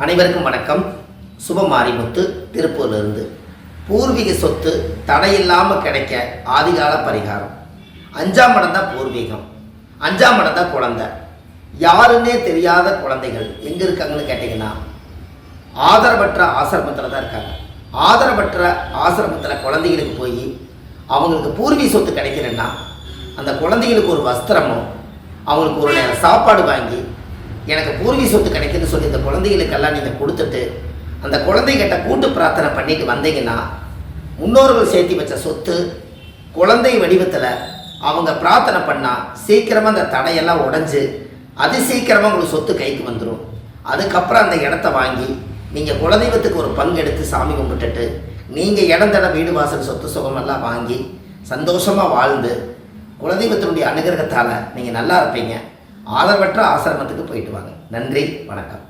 அனைவருக்கும் வணக்கம். சுபமாரிமுத்து திருப்பூரிலிருந்து. பூர்வீக சொத்து தடையில்லாமல் கிடைக்க ஆதிகால பரிகாரம். 5ஆம் இடம் தான் பூர்வீகம், 5ஆம் இடம் தான் குழந்தை. யாருன்னே தெரியாத குழந்தைகள் எங்கே இருக்காங்கன்னு கேட்டிங்கன்னா ஆதரவற்ற ஆசிரமத்தில் தான் இருக்காங்க. ஆதரவற்ற ஆசிரமத்தில் குழந்தைகளுக்கு போய் அவங்களுக்கு பூர்வீக சொத்து கிடைக்கலன்னா அந்த குழந்தைகளுக்கு ஒரு வஸ்திரமோ அவங்களுக்கு ஒரு நேரம் சாப்பாடு வாங்கி எனக்கு பூர்வீக சொத்து கிடைக்குதுன்னு சொல்லி இந்த குழந்தைகளுக்கெல்லாம் நீங்கள் கொடுத்துட்டு அந்த குழந்தைகிட்ட கூட்டு பிரார்த்தனை பண்ணிட்டு வந்தீங்கன்னா முன்னோர்கள் சேர்த்து வச்ச சொத்து குழந்தை வடிவத்தில் அவங்க பிரார்த்தனை பண்ணால் சீக்கிரமாக அந்த தடையெல்லாம் உடைஞ்சு அது சீக்கிரமாக உங்களுக்கு சொத்து கைக்கு வந்துடும். அதுக்கப்புறம் அந்த இடத்த வாங்கி நீங்கள் குலதெய்வத்துக்கு ஒரு பங்கு எடுத்து சாமி கும்பிட்டுட்டு நீங்கள் இடம் தட வீடு வாசல் சொத்து சுகமெல்லாம் வாங்கி சந்தோஷமாக வாழ்ந்து குலதெய்வத்தினுடைய அனுகிரகத்தால் நீங்கள் நல்லா இருப்பீங்க. ஆதரவற்ற ஆசிரமத்துக்கு போயிட்டு வாங்க. நன்றி, வணக்கம்.